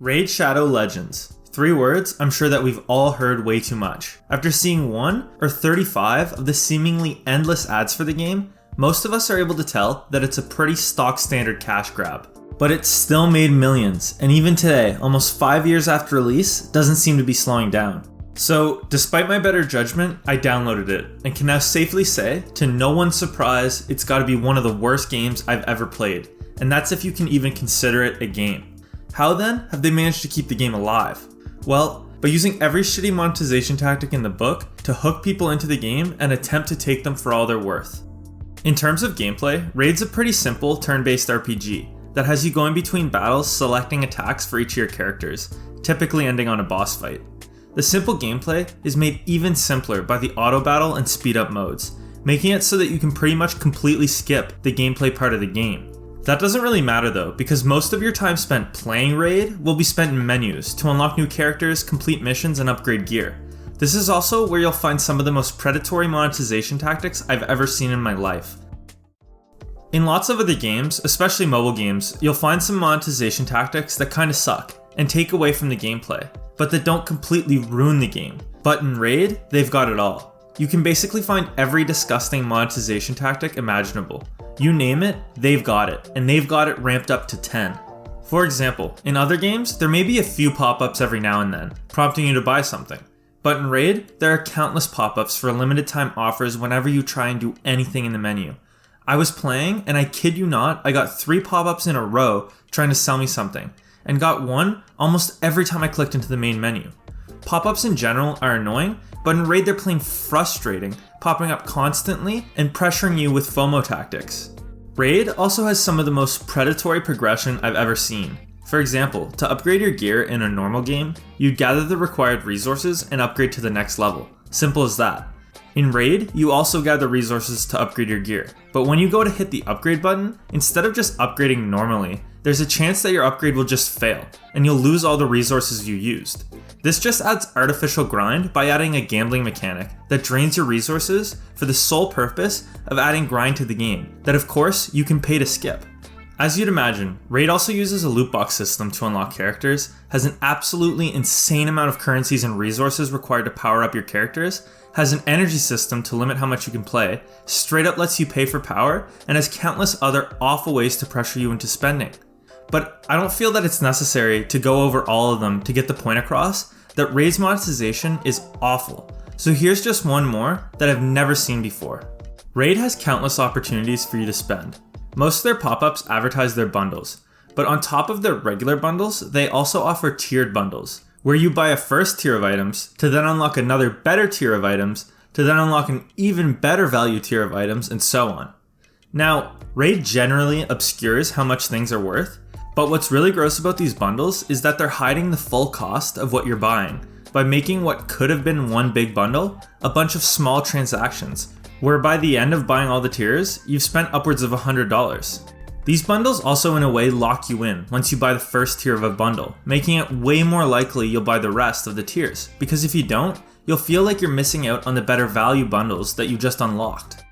Raid Shadow Legends. 3 words I'm sure that we've all heard way too much. After seeing 1 or 35 of the seemingly endless ads for the game, most of us are able to tell that it's a pretty stock standard cash grab. But it's still made millions, and even today, almost 5 years after release, doesn't seem to be slowing down. So, despite my better judgment, I downloaded it, and can now safely say, to no one's surprise, it's gotta be one of the worst games I've ever played, and that's if you can even consider it a game. How then have they managed to keep the game alive? Well, by using every shitty monetization tactic in the book to hook people into the game and attempt to take them for all they're worth. In terms of gameplay, Raid's a pretty simple turn-based RPG that has you going between battles selecting attacks for each of your characters, typically ending on a boss fight. The simple gameplay is made even simpler by the auto battle and speed up modes, making it so that you can pretty much completely skip the gameplay part of the game. That doesn't really matter though, because most of your time spent playing Raid will be spent in menus to unlock new characters, complete missions, and upgrade gear. This is also where you'll find some of the most predatory monetization tactics I've ever seen in my life. In lots of other games, especially mobile games, you'll find some monetization tactics that kinda suck and take away from the gameplay, but that don't completely ruin the game. But in Raid, they've got it all. You can basically find every disgusting monetization tactic imaginable. You name it, they've got it, and they've got it ramped up to 10. For example, in other games, there may be a few pop-ups every now and then, prompting you to buy something. But in Raid, there are countless pop-ups for limited time offers whenever you try and do anything in the menu. I was playing, and I kid you not, I got 3 pop-ups in a row trying to sell me something, and got one almost every time I clicked into the main menu. Pop-ups in general are annoying, but in Raid they're plain frustrating, popping up constantly and pressuring you with FOMO tactics. Raid also has some of the most predatory progression I've ever seen. For example, to upgrade your gear in a normal game, you'd gather the required resources and upgrade to the next level. Simple as that. In Raid, you also gather resources to upgrade your gear, but when you go to hit the upgrade button, instead of just upgrading normally, there's a chance that your upgrade will just fail, and you'll lose all the resources you used. This just adds artificial grind by adding a gambling mechanic that drains your resources for the sole purpose of adding grind to the game, that of course you can pay to skip. As you'd imagine, Raid also uses a loot box system to unlock characters, has an absolutely insane amount of currencies and resources required to power up your characters, has an energy system to limit how much you can play, straight up lets you pay for power, and has countless other awful ways to pressure you into spending. But I don't feel that it's necessary to go over all of them to get the point across that Raid's monetization is awful. So here's just one more that I've never seen before. Raid has countless opportunities for you to spend. Most of their pop-ups advertise their bundles, but on top of their regular bundles, they also offer tiered bundles, where you buy a first tier of items to then unlock another better tier of items to then unlock an even better value tier of items, and so on. Now, Raid generally obscures how much things are worth, but what's really gross about these bundles is that they're hiding the full cost of what you're buying by making what could have been one big bundle a bunch of small transactions, where by the end of buying all the tiers, you've spent upwards of $100. These bundles also in a way lock you in once you buy the first tier of a bundle, making it way more likely you'll buy the rest of the tiers, because if you don't, you'll feel like you're missing out on the better value bundles that you just unlocked.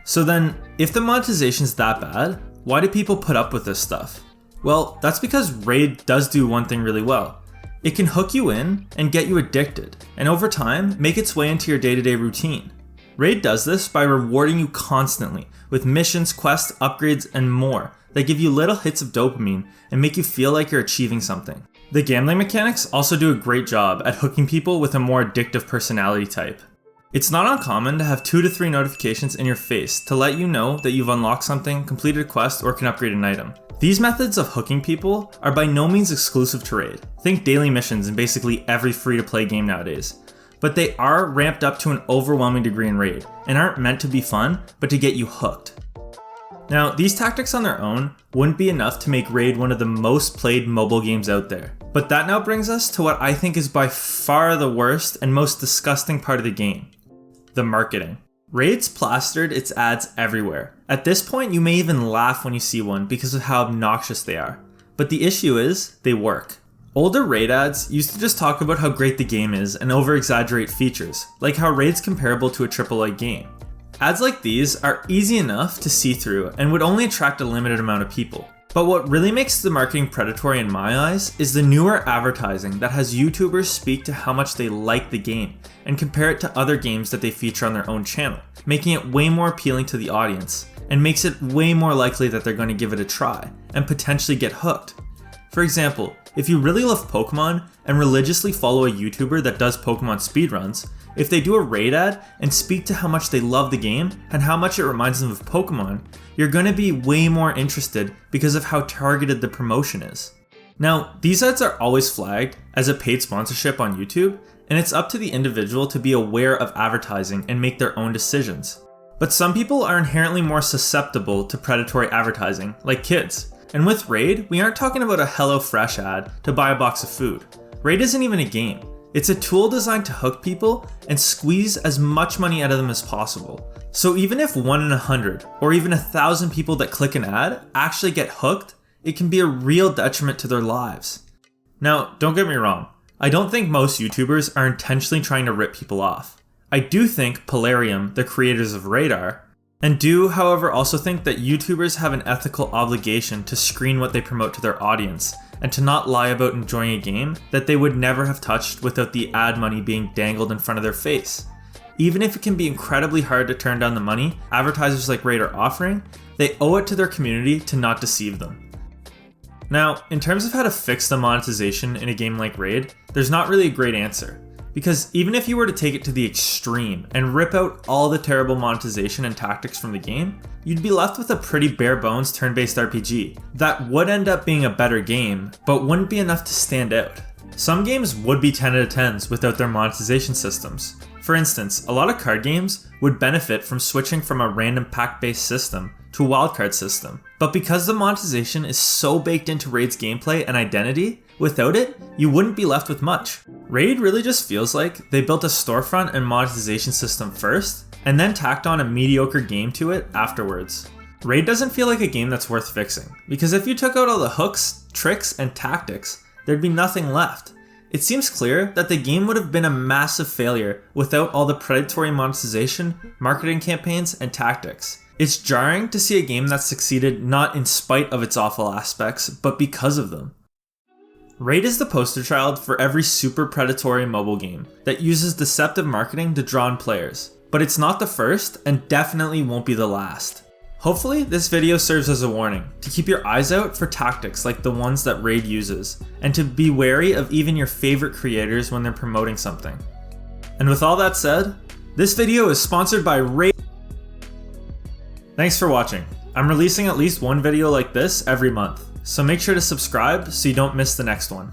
So then, if the monetization's that bad, why do people put up with this stuff? Well, that's because Raid does do one thing really well. It can hook you in and get you addicted, and over time, make its way into your day-to-day routine. Raid does this by rewarding you constantly with missions, quests, upgrades, and more that give you little hits of dopamine and make you feel like you're achieving something. The gambling mechanics also do a great job at hooking people with a more addictive personality type. It's not uncommon to have 2 to 3 notifications in your face to let you know that you've unlocked something, completed a quest, or can upgrade an item. These methods of hooking people are by no means exclusive to Raid. Think daily missions in basically every free-to-play game nowadays. But they are ramped up to an overwhelming degree in Raid, and aren't meant to be fun, but to get you hooked. Now, these tactics on their own wouldn't be enough to make Raid one of the most played mobile games out there. But that now brings us to what I think is by far the worst and most disgusting part of the game: the marketing. Raid's plastered its ads everywhere. At this point, you may even laugh when you see one because of how obnoxious they are. But the issue is, they work. Older Raid ads used to just talk about how great the game is and over-exaggerate features, like how Raid's comparable to a AAA game. Ads like these are easy enough to see through and would only attract a limited amount of people. But what really makes the marketing predatory in my eyes is the newer advertising that has YouTubers speak to how much they like the game and compare it to other games that they feature on their own channel, making it way more appealing to the audience and makes it way more likely that they're going to give it a try and potentially get hooked. For example, if you really love Pokemon and religiously follow a YouTuber that does Pokemon speedruns, if they do a raid ad and speak to how much they love the game and how much it reminds them of Pokemon, you're going to be way more interested because of how targeted the promotion is. Now, these ads are always flagged as a paid sponsorship on YouTube, and it's up to the individual to be aware of advertising and make their own decisions. But some people are inherently more susceptible to predatory advertising, like kids. And with Raid, we aren't talking about a HelloFresh ad to buy a box of food. Raid isn't even a game. It's a tool designed to hook people and squeeze as much money out of them as possible. So even if 1 in 100 or even 1,000 people that click an ad actually get hooked, it can be a real detriment to their lives. Now, don't get me wrong. I don't think most YouTubers are intentionally trying to rip people off. I do think Polarium, the creators of Raid, are, and do, however, also think that YouTubers have an ethical obligation to screen what they promote to their audience and to not lie about enjoying a game that they would never have touched without the ad money being dangled in front of their face. Even if it can be incredibly hard to turn down the money advertisers like Raid are offering, they owe it to their community to not deceive them. Now, in terms of how to fix the monetization in a game like Raid, there's not really a great answer. Because even if you were to take it to the extreme and rip out all the terrible monetization and tactics from the game, you'd be left with a pretty bare bones turn-based RPG that would end up being a better game, but wouldn't be enough to stand out. Some games would be 10 out of 10s without their monetization systems. For instance, a lot of card games would benefit from switching from a random pack-based system to a wildcard system. But because the monetization is so baked into Raid's gameplay and identity, without it, you wouldn't be left with much. Raid really just feels like they built a storefront and monetization system first, and then tacked on a mediocre game to it afterwards. Raid doesn't feel like a game that's worth fixing, because if you took out all the hooks, tricks, and tactics, there'd be nothing left. It seems clear that the game would have been a massive failure without all the predatory monetization, marketing campaigns, and tactics. It's jarring to see a game that succeeded not in spite of its awful aspects, but because of them. Raid is the poster child for every super predatory mobile game that uses deceptive marketing to draw in players, but it's not the first and definitely won't be the last. Hopefully, this video serves as a warning to keep your eyes out for tactics like the ones that Raid uses, and to be wary of even your favorite creators when they're promoting something. And with all that said, this video is sponsored by Raid. Thanks for watching. I'm releasing at least one video like this every month, so make sure to subscribe so you don't miss the next one.